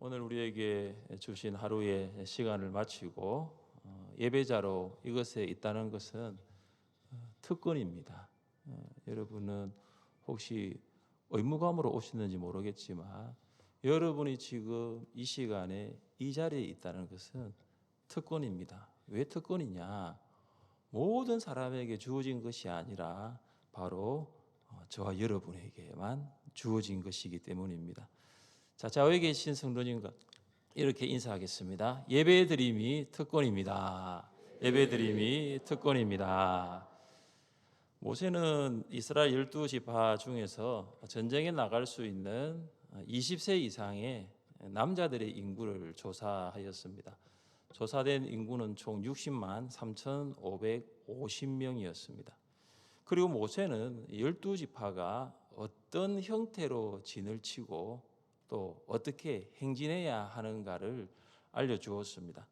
오늘 우리에게 주신 하루의 시간을 마치고 예배자로 이것에 있다는 것은 특권입니다. 여러분은 혹시 의무감으로 오셨는지 모르겠지만 여러분이 지금 이 시간에 이 자리에 있다는 것은 특권입니다. 왜 특권이냐? 모든 사람에게 주어진 것이 아니라 바로 저와 여러분에게만 주어진 것이기 때문입니다. 자, 좌우에 계신 성도님과 이렇게 인사하겠습니다. 예배드림이 특권입니다. 예배드림이 특권입니다. 모세는 이스라엘 12지파 중에서 전쟁에 나갈 수 있는 20세 이상의 남자들의 인구를 조사하였습니다. 조사된 인구는 총 60만 3,550명이었습니다. 그리고 모세는 12지파가 어떤 형태로 진을 치고 또 어떻게 행진해야 하는가를 알려주었습니다.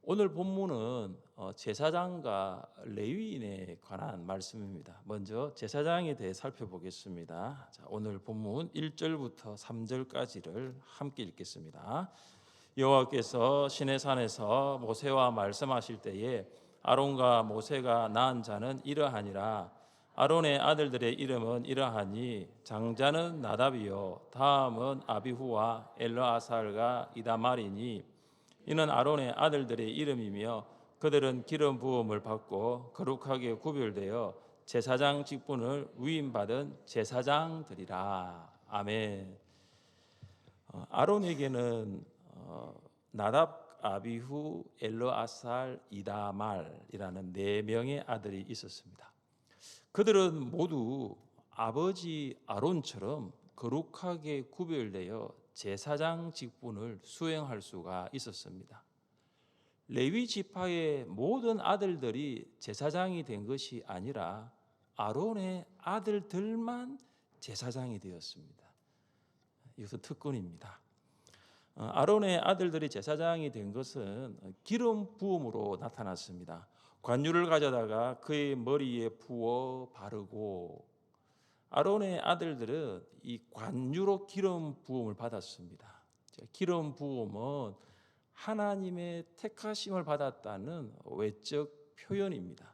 오늘 본문은 제사장과 레위인에 관한 말씀입니다. 먼저 제사장에 대해 살펴보겠습니다. 자, 오늘 본문 1절부터 3절까지를 함께 읽겠습니다. 여호와께서 시내산에서 모세와 말씀하실 때에 아론과 모세가 낳은 자는 이러하니라. 아론의 아들들의 이름은 이러하니 장자는 나답이요 다음은 아비후와 엘르아살과 이다말이니 이는 아론의 아들들의 이름이며 그들은 기름 부음을 받고 거룩하게 구별되어 제사장 직분을 위임받은 제사장들이라. 아멘. 아론에게는 나답, 아비후, 엘르아살, 이다말이라는 4명의 아들이 있었습니다. 그들은 모두 아버지 아론처럼 거룩하게 구별되어 제사장 직분을 수행할 수가 있었습니다. 레위 지파의 모든 아들들이 제사장이 된 것이 아니라 아론의 아들들만 제사장이 되었습니다. 이것은 특권입니다. 아론의 아들들이 제사장이 된 것은 기름 부음으로 나타났습니다. 관유를 가져다가 그의 머리에 부어 바르고, 아론의 아들들은 이 관유로 기름 부음을 받았습니다. 기름 부음은 하나님의 택하심을 받았다는 외적 표현입니다.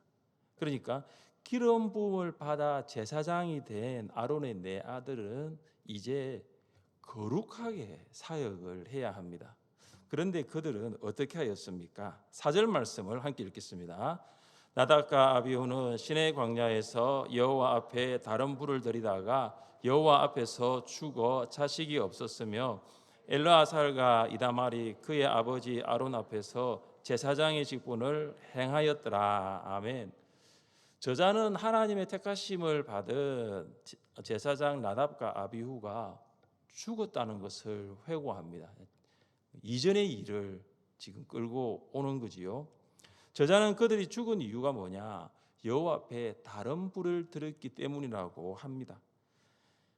그러니까 기름 부음을 받아 제사장이 된 아론의 4아들은 이제 거룩하게 사역을 해야 합니다. 그런데 그들은 어떻게 하였습니까? 4절 말씀을 함께 읽겠습니다. 나답과 아비후는 시내 광야에서 여호와 앞에 다른 불을 들이다가 여호와 앞에서 죽어 자식이 없었으며 엘르아살과 이다말이 그의 아버지 아론 앞에서 제사장의 직분을 행하였더라. 아멘. 저자는 하나님의 택하심을 받은 제사장 나답과 아비후가 죽었다는 것을 회고합니다. 이전의 일을 지금 끌고 오는 거지요. 저자는 그들이 죽은 이유가 뭐냐? 여호와 앞에 다른 불을 들었기 때문이라고 합니다.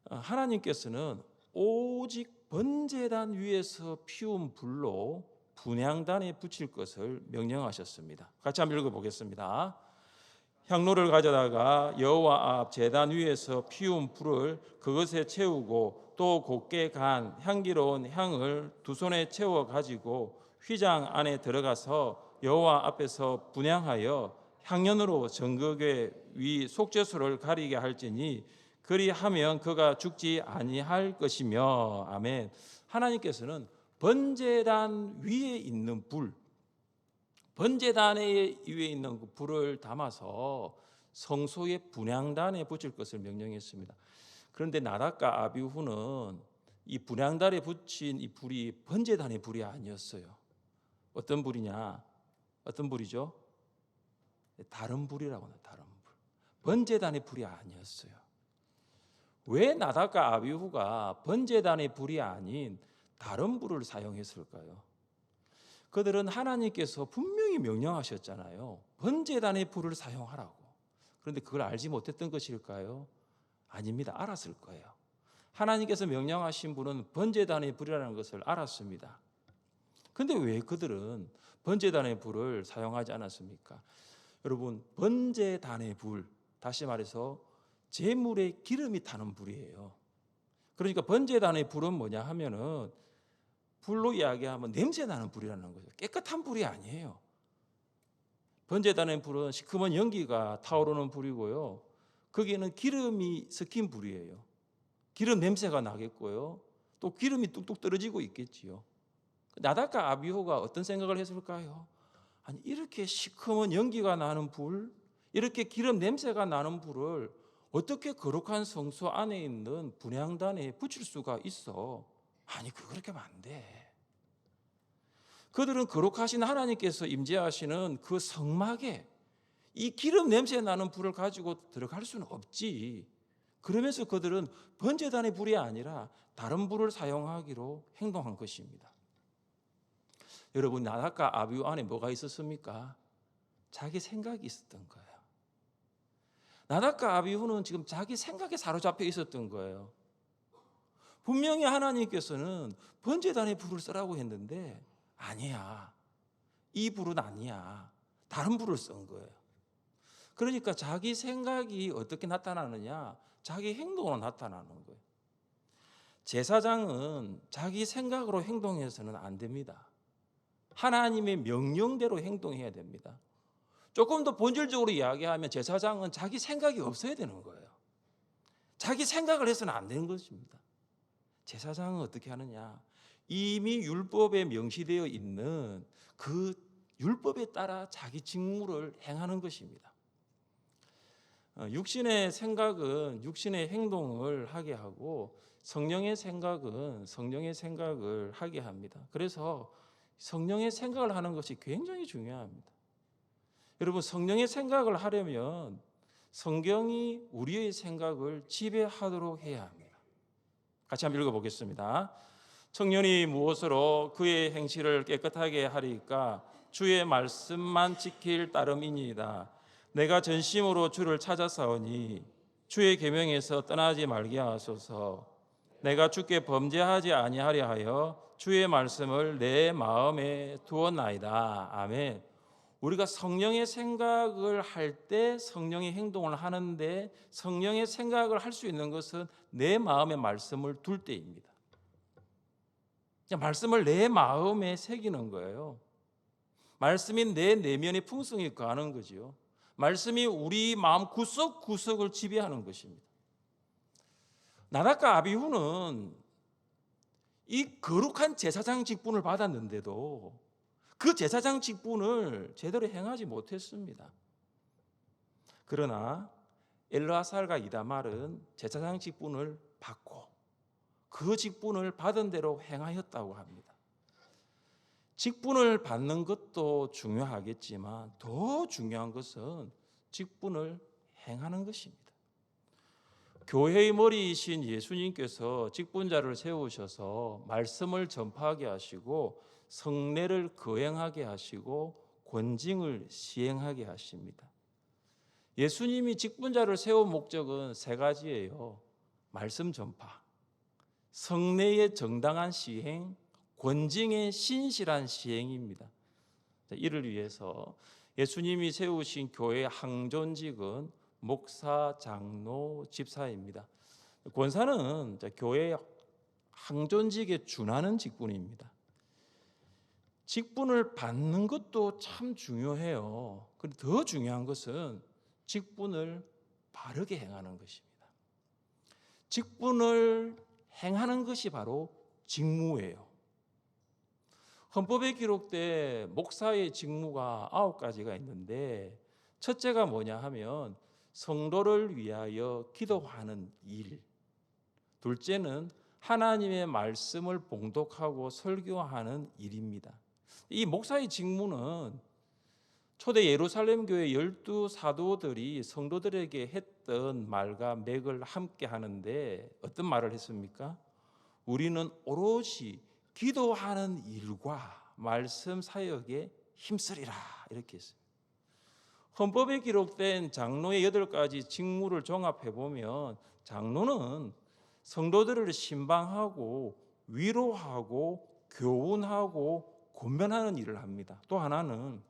하나님께서는 오직 번제단 위에서 피운 불로 분향단에 붙일 것을 명령하셨습니다. 같이 한번 읽어보겠습니다. 향로를 가져다가 여호와 앞 제단 위에서 피운 불을 그것에 채우고 또 곱게 간 향기로운 향을 2손에 채워 가지고 휘장 안에 들어가서 여호와 앞에서 분향하여 향연으로 정극의 위 속죄소를 가리게 할지니 그리하면 그가 죽지 아니할 것이며. 아멘. 하나님께서는 번제단 위에 있는 불, 번제단 위에 있는 그 불을 담아서 성소의 분향단에 붙일 것을 명령했습니다. 그런데 나답과 아비후는 이 분향단에 붙인 이 불이 번제단의 불이 아니었어요. 어떤 불이냐? 어떤 불이죠? 다른 불이라고 합니다. 다른 불. 번제단의 불이 아니었어요. 왜 나답과 아비후가 번제단의 불이 아닌 다른 불을 사용했을까요? 그들은 하나님께서 분명히 명령하셨잖아요. 번제단의 불을 사용하라고. 그런데 그걸 알지 못했던 것일까요? 아닙니다. 알았을 거예요. 하나님께서 명령하신 분은 번제단의 불이라는 것을 알았습니다. 그런데 왜 그들은 번제단의 불을 사용하지 않았습니까? 여러분, 번제단의 불, 다시 말해서 제물에 기름이 타는 불이에요. 그러니까 번제단의 불은 뭐냐 하면은 불로 이야기하면 냄새 나는 불이라는 거죠. 깨끗한 불이 아니에요. 번제단의 불은 시커먼 연기가 타오르는 불이고요. 거기에는 기름이 섞인 불이에요. 기름 냄새가 나겠고요. 또 기름이 뚝뚝 떨어지고 있겠지요. 나답과 아비후가 어떤 생각을 했을까요? 아니, 이렇게 시커먼 연기가 나는 불, 이렇게 기름 냄새가 나는 불을 어떻게 거룩한 성소 안에 있는 분향단에 붙일 수가 있어? 아니, 그렇게 하면 안 돼. 그들은 거룩하신 하나님께서 임재하시는 그 성막에 이 기름 냄새 나는 불을 가지고 들어갈 수는 없지. 그러면서 그들은 번제단의 불이 아니라 다른 불을 사용하기로 행동한 것입니다. 여러분, 나답과 아비후 안에 뭐가 있었습니까? 자기 생각이 있었던 거예요. 나답과 아비후는 지금 자기 생각에 사로잡혀 있었던 거예요. 분명히 하나님께서는 번제단의 불을 쓰라고 했는데 아니야. 이 불은 아니야. 다른 불을 쓴 거예요. 그러니까 자기 생각이 어떻게 나타나느냐? 자기 행동으로 나타나는 거예요. 제사장은 자기 생각으로 행동해서는 안 됩니다. 하나님의 명령대로 행동해야 됩니다. 조금 더 본질적으로 이야기하면 제사장은 자기 생각이 없어야 되는 거예요. 자기 생각을 해서는 안 되는 것입니다. 제사장은 어떻게 하느냐? 이미 율법에 명시되어 있는 그 율법에 따라 자기 직무를 행하는 것입니다. 육신의 생각은 육신의 행동을 하게 하고 성령의 생각은 성령의 생각을 하게 합니다. 그래서 성령의 생각을 하는 것이 굉장히 중요합니다. 여러분, 성령의 생각을 하려면 성경이 우리의 생각을 지배하도록 해야 합니다. 같이 한번 읽어보겠습니다. 청년이 무엇으로 그의 행실을 깨끗하게 하리까? 주의 말씀만 지킬 따름이니이다. 내가 전심으로 주를 찾아사오니 주의 계명에서 떠나지 말게 하소서. 내가 주께 범죄하지 아니하려 하여 주의 말씀을 내 마음에 두었나이다. 아멘. 우리가 성령의 생각을 할 때 성령의 행동을 하는데 성령의 생각을 할 수 있는 것은 내 마음에 말씀을 둘 때입니다. 말씀을 내 마음에 새기는 거예요. 말씀이 내 내면의 풍성이 거하는 거죠. 말씀이 우리 마음 구석구석을 지배하는 것입니다. 나답과 아비후는 이 거룩한 제사장 직분을 받았는데도 그 제사장 직분을 제대로 행하지 못했습니다. 그러나 엘르아살과 이다말은 제사장 직분을 받고 그 직분을 받은 대로 행하였다고 합니다. 직분을 받는 것도 중요하겠지만 더 중요한 것은 직분을 행하는 것입니다. 교회의 머리이신 예수님께서 직분자를 세우셔서 말씀을 전파하게 하시고 성례를 거행하게 하시고 권징을 시행하게 하십니다. 예수님이 직분자를 세운 목적은 세 가지예요. 말씀 전파, 성례의 정당한 시행, 권징의 신실한 시행입니다. 이를 위해서 예수님이 세우신 교회의 항존직은 목사, 장로, 집사입니다. 권사는 교회의 항존직에 준하는 직분입니다. 직분을 받는 것도 참 중요해요. 그런데 더 중요한 것은 직분을 바르게 행하는 것입니다. 직분을 행하는 것이 바로 직무예요. 헌법에 기록된 목사의 직무가 9가지가 있는데 첫째가 뭐냐 하면 성도를 위하여 기도하는 일, 둘째는 하나님의 말씀을 봉독하고 설교하는 일입니다. 이 목사의 직무는 초대 예루살렘 교회 12사도들이 성도들에게 했던 말과 맥을 함께 하는데 어떤 말을 했습니까? 우리는 오롯이 기도하는 일과 말씀 사역에 힘쓰리라 이렇게 했습니다. 헌법에 기록된 장로의 8가지 직무를 종합해 보면 장로는 성도들을 신방하고 위로하고 교훈하고 권면하는 일을 합니다. 또 하나는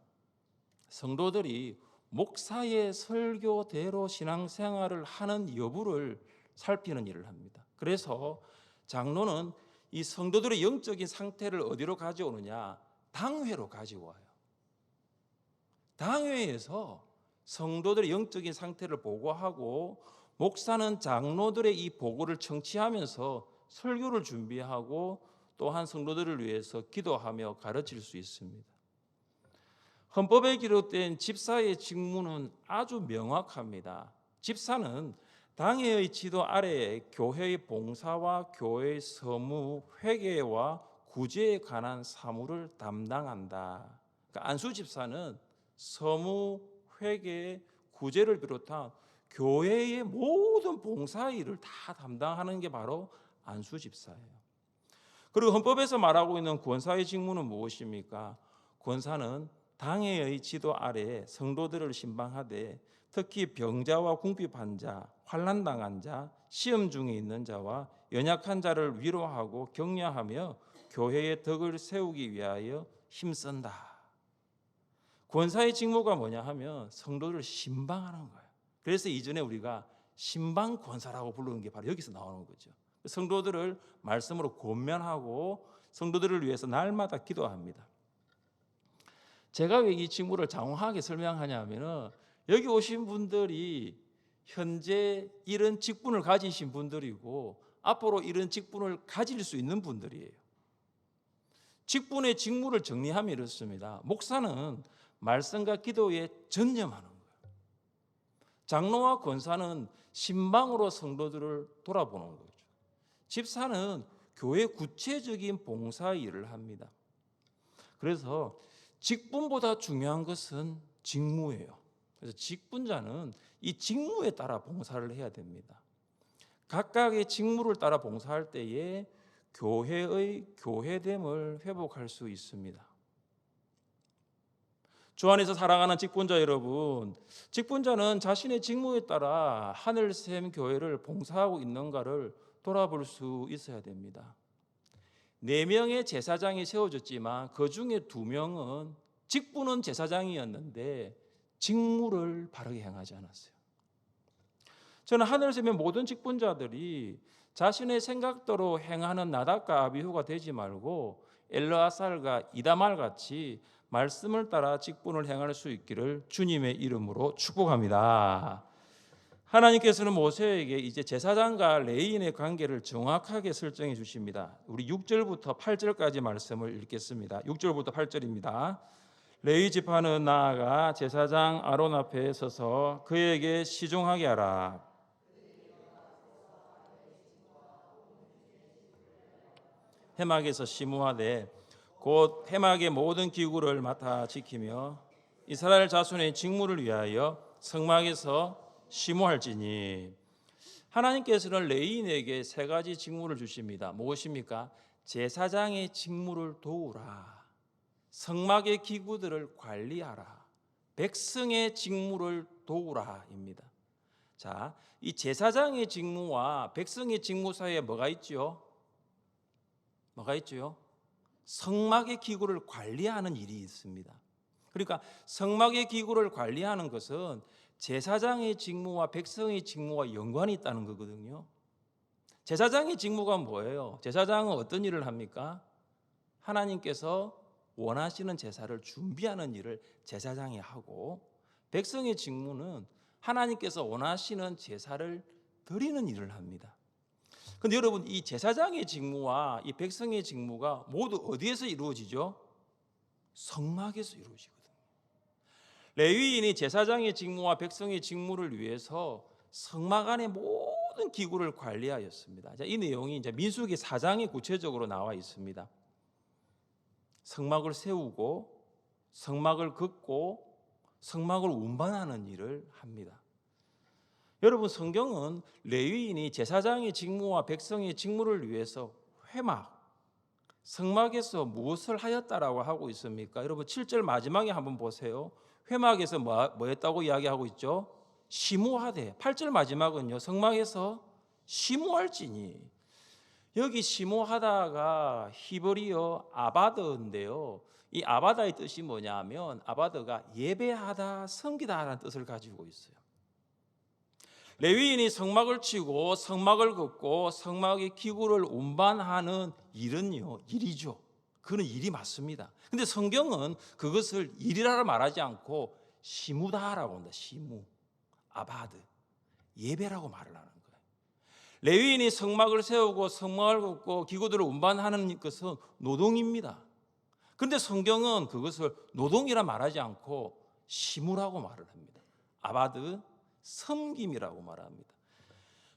성도들이 목사의 설교대로 신앙생활을 하는 여부를 살피는 일을 합니다. 그래서 장로는 이 성도들의 영적인 상태를 어디로 가져오느냐? 당회로 가져와요. 당회에서 성도들의 영적인 상태를 보고하고 목사는 장로들의 이 보고를 청취하면서 설교를 준비하고 또한 성도들을 위해서 기도하며 가르칠 수 있습니다. 헌법에 기록된 집사의 직무는 아주 명확합니다. 집사는 당회의 지도 아래에 교회의 봉사와 교회의 서무, 회계와 구제에 관한 사무를 담당한다. 그러니까 안수 집사는 서무, 회계, 구제를 비롯한 교회의 모든 봉사 일을 다 담당하는 게 바로 안수 집사예요. 그리고 헌법에서 말하고 있는 권사의 직무는 무엇입니까? 권사는 당회의 지도 아래에 성도들을 신방하되 특히 병자와 궁핍한 자, 환난당한 자, 시험 중에 있는 자와 연약한 자를 위로하고 격려하며 교회의 덕을 세우기 위하여 힘쓴다. 권사의 직무가 뭐냐 하면 성도들을 신방하는 거예요. 그래서 이전에 우리가 신방 권사라고 부르는 게 바로 여기서 나오는 거죠. 성도들을 말씀으로 권면하고 성도들을 위해서 날마다 기도합니다. 제가 왜 이 직무를 장황하게 설명하냐면은 여기 오신 분들이 현재 이런 직분을 가지신 분들이고 앞으로 이런 직분을 가질 수 있는 분들이에요. 직분의 직무를 정리하면 이렇습니다. 목사는 말씀과 기도에 전념하는 거예요. 장로와 권사는 신방으로 성도들을 돌아보는 거죠. 집사는 교회 구체적인 봉사 일을 합니다. 그래서 직분보다 중요한 것은 직무예요. 그래서 직분자는 이 직무에 따라 봉사를 해야 됩니다. 각각의 직무를 따라 봉사할 때에 교회의 교회됨을 회복할 수 있습니다. 주 안에서 사랑하는 직분자 여러분, 직분자는 자신의 직무에 따라 하늘샘 교회를 봉사하고 있는가를 돌아볼 수 있어야 됩니다. 4명의 제사장이 세워졌지만 그 중에 2명은 직분은 제사장이었는데 직무를 바르게 행하지 않았어요. 저는 하늘샘의 모든 직분자들이 자신의 생각대로 행하는 나답과 아비후가 되지 말고 엘르아살과 이다말 같이 말씀을 따라 직분을 행할 수 있기를 주님의 이름으로 축복합니다. 하나님께서는 모세에게 이제 제사장과 레위인의 관계를 정확하게 설정해 주십니다. 우리 6절부터 8절까지 말씀을 읽겠습니다. 6절부터 8절입니다. 레위 지파는 나아가 제사장 아론 앞에 서서 그에게 시종하게 하라. 회막에서 시무하되 곧 회막의 모든 기구를 맡아 지키며 이스라엘 자손의 직무를 위하여 성막에서 시무할지니. 하나님께서는 레위인에게 3가지 직무를 주십니다. 무엇입니까? 제사장의 직무를 도우라, 성막의 기구들을 관리하라, 백성의 직무를 도우라입니다. 자, 이 제사장의 직무와 백성의 직무 사이에 뭐가 있죠? 뭐가 있죠? 성막의 기구를 관리하는 일이 있습니다. 그러니까 성막의 기구를 관리하는 것은 제사장의 직무와 백성의 직무와 연관이 있다는 거거든요. 제사장의 직무가 뭐예요? 제사장은 어떤 일을 합니까? 하나님께서 원하시는 제사를 준비하는 일을 제사장이 하고, 백성의 직무는 하나님께서 원하시는 제사를 드리는 일을 합니다. 그런데 여러분, 이 제사장의 직무와 이 백성의 직무가 모두 어디에서 이루어지죠? 성막에서 이루어지거든요. 레위인이 제사장의 직무와 백성의 직무를 위해서 성막 안의 모든 기구를 관리하였습니다. 이 내용이 이제 민수기 4장에 구체적으로 나와 있습니다. 성막을 세우고 성막을 긋고 성막을 운반하는 일을 합니다. 여러분, 성경은 레위인이 제사장의 직무와 백성의 직무를 위해서 회막, 성막에서 무엇을 하였다라고 하고 있습니까? 여러분, 7절 마지막에 한번 보세요. 회막에서 뭐 했다고 이야기하고 있죠? 시무하되. 8절 마지막은요, 성막에서 시무할지니. 여기 시무하다가 히브리어 아바드인데요, 이 아바다의 뜻이 뭐냐면 아바드가 예배하다, 섬기다라는 뜻을 가지고 있어요. 레위인이 성막을 치고 성막을 긋고 성막의 기구를 운반하는 일이죠. 그는 일이 맞습니다. 근데 성경은 그것을 일이라 말하지 않고 시무다라고 합니다. 시무, 아바드, 예배라고 말을 하는 거예요. 레위인이 성막을 세우고 성막을 긋고 기구들을 운반하는 것은 노동입니다. 그런데 성경은 그것을 노동이라 말하지 않고 시무라고 말을 합니다. 아바드, 섬김이라고 말합니다.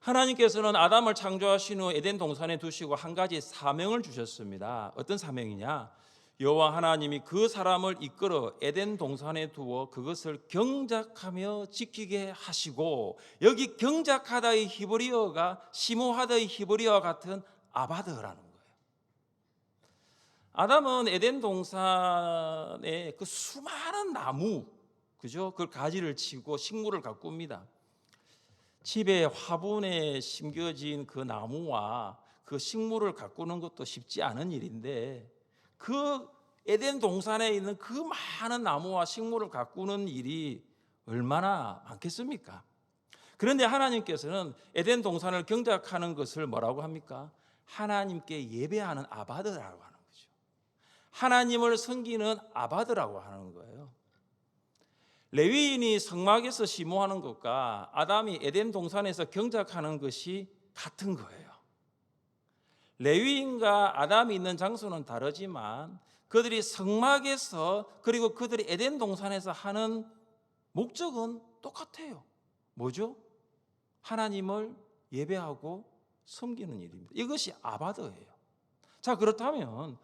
하나님께서는 아담을 창조하신 후 에덴 동산에 두시고 한 가지 사명을 주셨습니다. 어떤 사명이냐? 여호와 하나님이 그 사람을 이끌어 에덴 동산에 두어 그것을 경작하며 지키게 하시고, 여기 경작하다의 히브리어가 시무하다의 히브리어와 같은 아바드라는 거예요. 아담은 에덴 동산에 그 수많은 나무, 그죠? 그 가지를 치고 식물을 가꿉니다. 집에 화분에 심겨진 그 나무와 그 식물을 가꾸는 것도 쉽지 않은 일인데, 그 에덴 동산에 있는 그 많은 나무와 식물을 가꾸는 일이 얼마나 많겠습니까? 그런데 하나님께서는 에덴 동산을 경작하는 것을 뭐라고 합니까? 하나님께 예배하는 아바드라고 하는 거죠. 하나님을 섬기는 아바드라고 하는 거예요. 레위인이 성막에서 시무하는 것과 아담이 에덴 동산에서 경작하는 것이 같은 거예요. 레위인과 아담이 있는 장소는 다르지만 그들이 성막에서 그리고 그들이 에덴 동산에서 하는 목적은 똑같아요. 뭐죠? 하나님을 예배하고 섬기는 일입니다. 이것이 아바드예요. 자, 그렇다면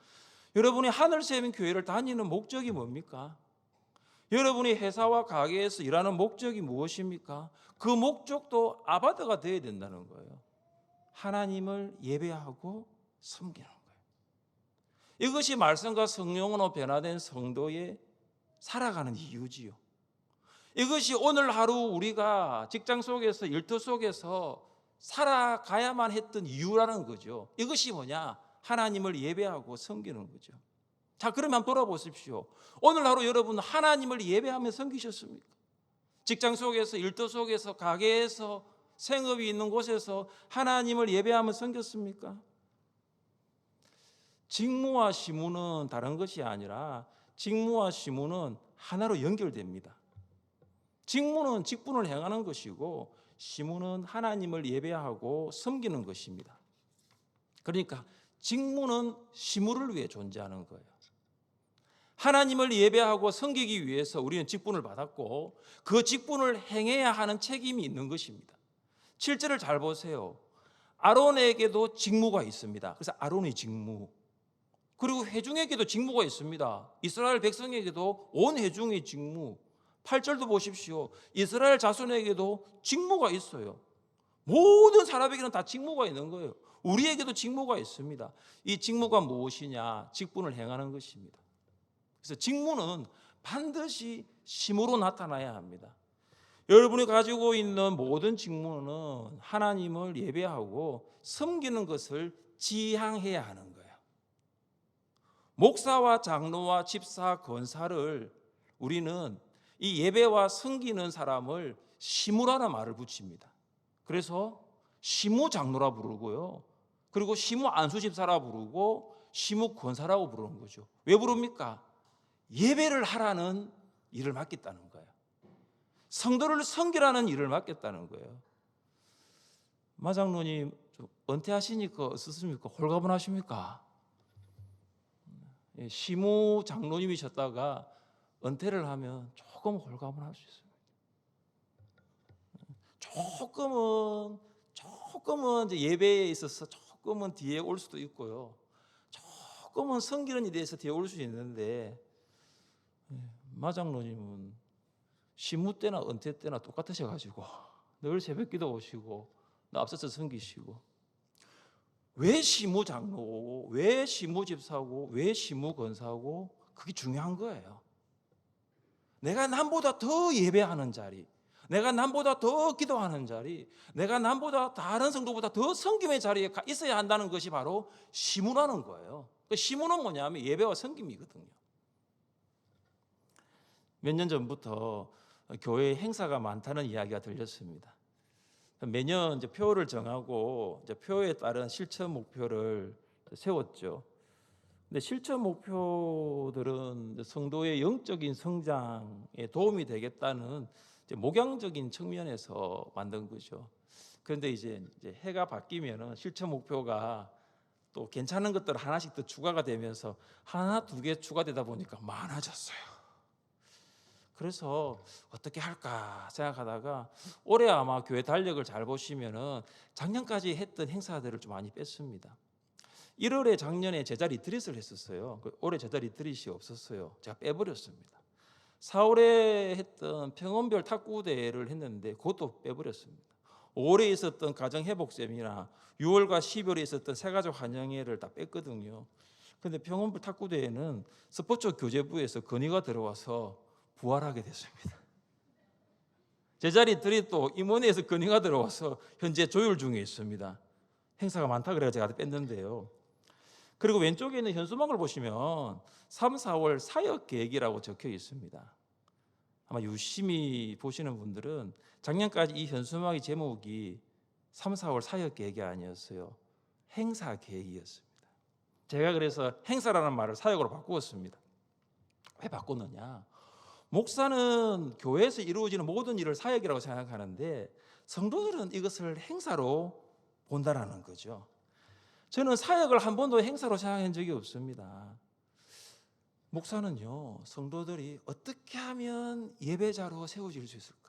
여러분이 하늘샘 교회를 다니는 목적이 뭡니까? 여러분이 회사와 가게에서 일하는 목적이 무엇입니까? 그 목적도 아바드가 되어야 된다는 거예요. 하나님을 예배하고 섬기는 거예요. 이것이 말씀과 성령으로 변화된 성도의 살아가는 이유지요. 이것이 오늘 하루 우리가 직장 속에서 일터 속에서 살아가야만 했던 이유라는 거죠. 이것이 뭐냐? 하나님을 예배하고 섬기는 거죠. 자, 그러면 한번 돌아보십시오. 오늘 하루 여러분 하나님을 예배하며 섬기셨습니까? 직장 속에서, 일터 속에서, 가게에서, 생업이 있는 곳에서 하나님을 예배하며 섬겼습니까? 직무와 시무는 다른 것이 아니라 직무와 시무는 하나로 연결됩니다. 직무는 직분을 행하는 것이고 시무는 하나님을 예배하고 섬기는 것입니다. 그러니까 직무는 시무를 위해 존재하는 거예요. 하나님을 예배하고 섬기기 위해서 우리는 직분을 받았고 그 직분을 행해야 하는 책임이 있는 것입니다. 7절을 잘 보세요. 아론에게도 직무가 있습니다. 그래서 아론의 직무. 그리고 회중에게도 직무가 있습니다. 이스라엘 백성에게도 온 회중의 직무. 8절도 보십시오. 이스라엘 자손에게도 직무가 있어요. 모든 사람에게는 다 직무가 있는 거예요. 우리에게도 직무가 있습니다. 이 직무가 무엇이냐? 직분을 행하는 것입니다. 그래서 직무는 반드시 심으로 나타나야 합니다. 여러분이 가지고 있는 모든 직무는 하나님을 예배하고 섬기는 것을 지향해야 하는 거예요. 목사와 장로와 집사, 권사를 우리는 이 예배와 섬기는 사람을 시무라는 말을 붙입니다. 그래서 시무 장로라 부르고요. 그리고 시무 안수 집사라 부르고 시무 권사라고 부르는 거죠. 왜 부릅니까? 예배를 하라는 일을 맡겠다는 거예요. 성도를 섬기라는 일을 맡겠다는 거예요. 마장로님 은퇴하시니까 어떻습니까? 홀가분하십니까? 시무 장로님이셨다가 은퇴를 하면 조금 홀가분할 수 있습니다. 조금은 이제 예배에 있어서 조금은 뒤에 올 수도 있고요. 조금은 섬기는 일에 대해서 뒤에 올 수 있는데 마장로님은 시무 때나 은퇴 때나 똑같으셔가지고 늘 새벽기도 오시고 앞서서 섬기시고. 왜 시무 장로고 왜 시무 집사고 왜 시무 권사고 그게 중요한 거예요. 내가 남보다 더 예배하는 자리, 내가 남보다 더 기도하는 자리, 내가 남보다 다른 성도보다 더 섬김의 자리에 있어야 한다는 것이 바로 시무라는 거예요. 시무는 뭐냐면 예배와 섬김이거든요. 몇 년 전부터 교회에 행사가 많다는 이야기가 들렸습니다. 매년 이제 표를 정하고 이제 표에 따른 실천 목표를 세웠죠. 근데 실천 목표들은 이제 성도의 영적인 성장에 도움이 되겠다는 이제 목양적인 측면에서 만든 거죠. 그런데 이제 해가 바뀌면은 실천 목표가 또 괜찮은 것들 하나씩 더 추가가 되면서 하나 두 개 추가되다 보니까 많아졌어요. 그래서 어떻게 할까 생각하다가 올해 아마 교회 달력을 잘 보시면은 작년까지 했던 행사들을 좀 많이 뺐습니다. 1월에 작년에 제자 리트릿을 했었어요. 올해 제자 리트릿이 없었어요. 제가 빼버렸습니다. 4월에 했던 평원별 탁구 대회를 했는데 그것도 빼버렸습니다. 5월에 있었던 가정회복 세미나, 6월과 12월에 있었던 새가족 환영회를 다 뺐거든요. 그런데 평원별 탁구 대회는 스포츠 교재부에서 건의가 들어와서 부활하게 됐습니다. 제자리들이 또 임원회에서 건의가 들어와서 현재 조율 중에 있습니다. 행사가 많다 그래서 제가 뺐는데요. 그리고 왼쪽에 있는 현수막을 보시면 3, 4월 사역 계획이라고 적혀 있습니다. 아마 유심히 보시는 분들은 작년까지 이 현수막의 제목이 3, 4월 사역 계획이 아니었어요. 행사 계획이었습니다. 제가 그래서 행사라는 말을 사역으로 바꾸었습니다. 왜 바꿨느냐? 목사는 교회에서 이루어지는 모든 일을 사역이라고 생각하는데 성도들은 이것을 행사로 본다라는 거죠. 저는 사역을 한 번도 행사로 생각한 적이 없습니다. 목사는요, 성도들이 어떻게 하면 예배자로 세워질 수 있을까?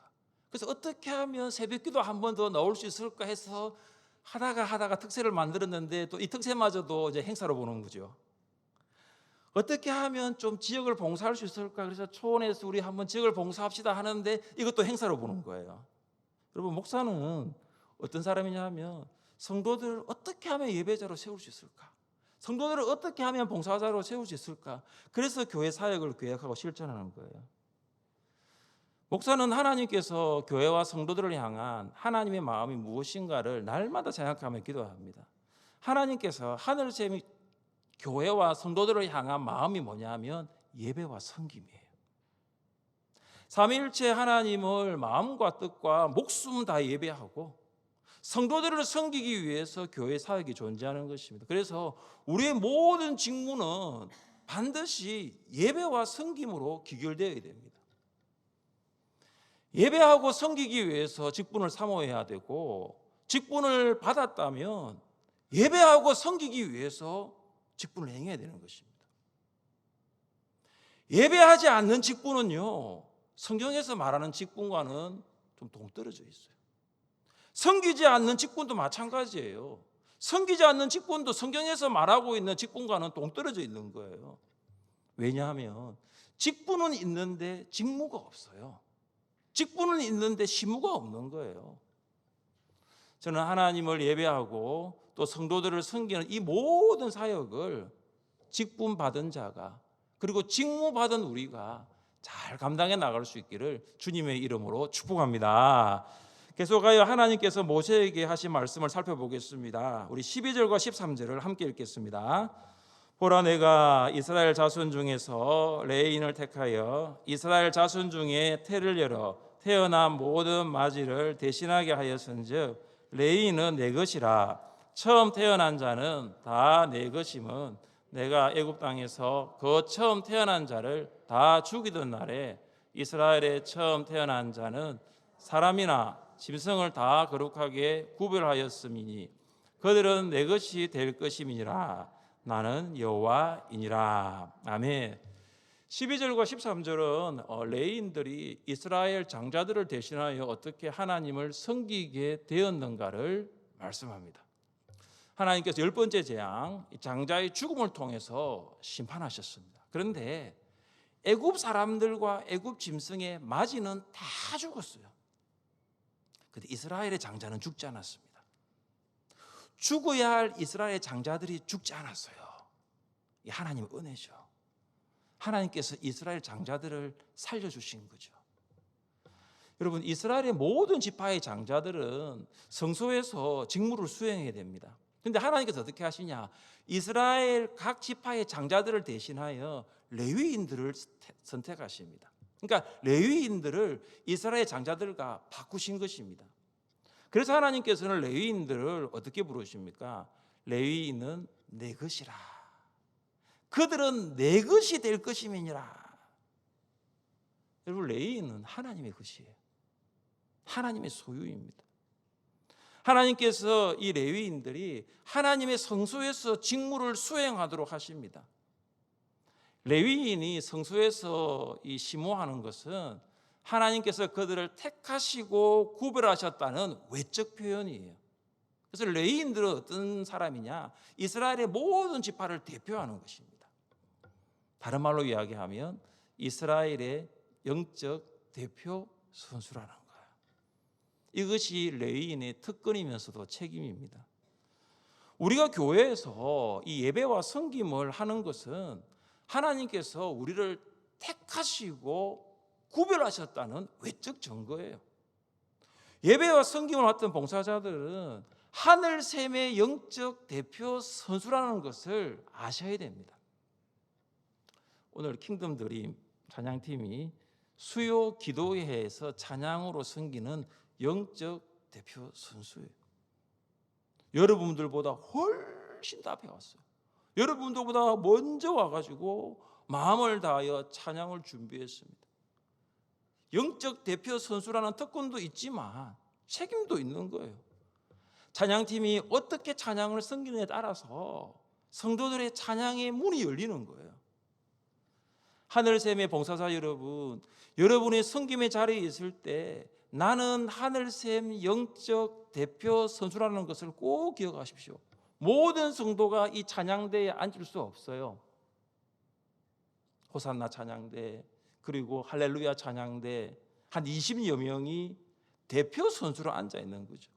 그래서 어떻게 하면 새벽기도 한 번 더 나올 수 있을까 해서 하다가 특세를 만들었는데 또 이 특세마저도 이제 행사로 보는 거죠. 어떻게 하면 좀 지역을 봉사할 수 있을까? 그래서 초원에서 우리 한번 지역을 봉사합시다 하는데 이것도 행사로 보는 거예요. 여러분, 목사는 어떤 사람이냐 하면 성도들을 어떻게 하면 예배자로 세울 수 있을까? 성도들을 어떻게 하면 봉사자로 세울 수 있을까? 그래서 교회 사역을 계획하고 실천하는 거예요. 목사는 하나님께서 교회와 성도들을 향한 하나님의 마음이 무엇인가를 날마다 생각하며 기도합니다. 하나님께서 하늘샘이 교회와 성도들을 향한 마음이 뭐냐면 예배와 섬김이에요. 삼위일체 하나님을 마음과 뜻과 목숨 다 예배하고 성도들을 섬기기 위해서 교회 사역이 존재하는 것입니다. 그래서 우리의 모든 직무는 반드시 예배와 섬김으로 귀결되어야 됩니다. 예배하고 섬기기 위해서 직분을 사모해야 되고, 직분을 받았다면 예배하고 섬기기 위해서 직분을 행해야 되는 것입니다. 예배하지 않는 직분은요, 성경에서 말하는 직분과는 좀 동떨어져 있어요. 섬기지 않는 직분도 마찬가지예요. 섬기지 않는 직분도 성경에서 말하고 있는 직분과는 동떨어져 있는 거예요. 왜냐하면 직분은 있는데 직무가 없어요. 직분은 있는데 시무가 없는 거예요. 저는 하나님을 예배하고 또 성도들을 섬기는 이 모든 사역을 직분 받은 자가, 그리고 직무 받은 우리가 잘 감당해 나갈 수 있기를 주님의 이름으로 축복합니다. 계속하여 하나님께서 모세에게 하신 말씀을 살펴보겠습니다. 우리 12절과 13절을 함께 읽겠습니다. 보라, 내가 이스라엘 자손 중에서 레인을 택하여 이스라엘 자손 중에 태를 열어 태어난 모든 마지를 대신하게 하였은즉 레인은 내 것이라. 처음 태어난 자는 다 내 것임은 내가 애굽 땅에서 그 처음 태어난 자를 다 죽이던 날에 이스라엘의 처음 태어난 자는 사람이나 짐승을 다 거룩하게 구별하였음이니 그들은 내 것이 될 것임이니라. 나는 여호와이니라. 아멘. 12절과 13절은 레인들이 이스라엘 장자들을 대신하여 어떻게 하나님을 섬기게 되었는가를 말씀합니다. 하나님께서 10번째 재앙, 장자의 죽음을 통해서 심판하셨습니다. 그런데 애굽 사람들과 애굽 짐승의 마지는 다 죽었어요. 그런데 이스라엘의 장자는 죽지 않았습니다. 죽어야 할 이스라엘의 장자들이 죽지 않았어요. 이 하나님의 은혜죠. 하나님께서 이스라엘 장자들을 살려주신 거죠. 여러분, 이스라엘의 모든 지파의 장자들은 성소에서 직무를 수행해야 됩니다. 그런데 하나님께서 어떻게 하시냐? 이스라엘 각 지파의 장자들을 대신하여 레위인들을 선택하십니다. 그러니까 레위인들을 이스라엘 장자들과 바꾸신 것입니다. 그래서 하나님께서는 레위인들을 어떻게 부르십니까? 레위인은 내 것이라. 그들은 내 것이 될 것임이니라. 여러분, 레위인은 하나님의 것이에요. 하나님의 소유입니다. 하나님께서 이 레위인들이 하나님의 성소에서 직무를 수행하도록 하십니다. 레위인이 성소에서 이 심호하는 것은 하나님께서 그들을 택하시고 구별하셨다는 외적 표현이에요. 그래서 레위인들은 어떤 사람이냐? 이스라엘의 모든 지파를 대표하는 것입니다. 다른 말로 이야기하면 이스라엘의 영적 대표 선수라는 거예요. 이것이 레위인의 특권이면서도 책임입니다. 우리가 교회에서 이 예배와 섬김을 하는 것은 하나님께서 우리를 택하시고 구별하셨다는 외적 증거예요. 예배와 섬김을 맡은 봉사자들은 하늘샘의 영적 대표 선수라는 것을 아셔야 됩니다. 오늘 킹덤 드림 찬양팀이 수요 기도회에서 찬양으로 섬기는 영적 대표 선수예요. 여러분들보다 훨씬 더 앞에 왔어요. 여러분들보다 먼저 와가지고 마음을 다하여 찬양을 준비했습니다. 영적 대표 선수라는 특권도 있지만 책임도 있는 거예요. 찬양팀이 어떻게 찬양을 섬기느냐에 따라서 성도들의 찬양의 문이 열리는 거예요. 하늘샘의 봉사자 여러분, 여러분의 섬김의 자리에 있을 때 나는 하늘샘 영적 대표 선수라는 것을 꼭 기억하십시오. 모든 성도가 이 찬양대에 앉을 수 없어요. 호산나 찬양대, 그리고 할렐루야 찬양대, 한 20여 명이 대표 선수로 앉아 있는 거죠.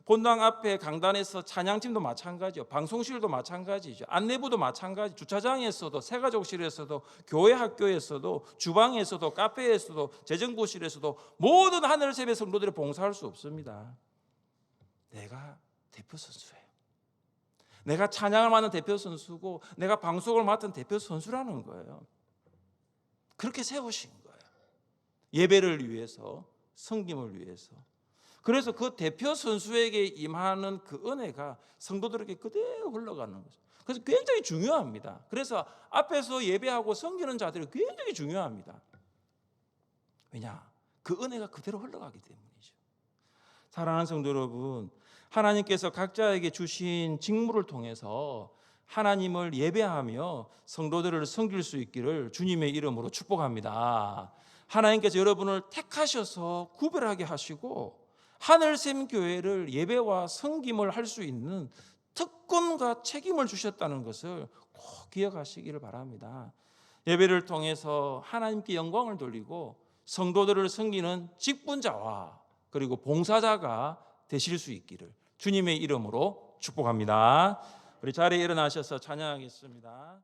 본당 앞에 강단에서 찬양팀도 마찬가지요. 방송실도 마찬가지죠. 안내부도 마찬가지. 주차장에서도, 새가족실에서도, 교회 학교에서도, 주방에서도, 카페에서도, 재정부실에서도 모든 하늘샘의 성도들이 봉사할 수 없습니다. 내가 대표 선수예요. 내가 찬양을 맡는 대표 선수고 내가 방송을 맡은 대표 선수라는 거예요. 그렇게 세우신 거예요. 예배를 위해서, 섬김을 위해서. 그래서 그 대표 선수에게 임하는 그 은혜가 성도들에게 그대로 흘러가는 거죠. 그래서 굉장히 중요합니다. 그래서 앞에서 예배하고 섬기는 자들이 굉장히 중요합니다. 왜냐? 그 은혜가 그대로 흘러가기 때문이죠. 사랑하는 성도 여러분, 하나님께서 각자에게 주신 직무를 통해서 하나님을 예배하며 성도들을 섬길 수 있기를 주님의 이름으로 축복합니다. 하나님께서 여러분을 택하셔서 구별하게 하시고 하늘샘 교회를 예배와 섬김을 할 수 있는 특권과 책임을 주셨다는 것을 꼭 기억하시기를 바랍니다. 예배를 통해서 하나님께 영광을 돌리고 성도들을 섬기는 직분자와 그리고 봉사자가 되실 수 있기를 주님의 이름으로 축복합니다. 우리 자리에 일어나셔서 찬양하겠습니다.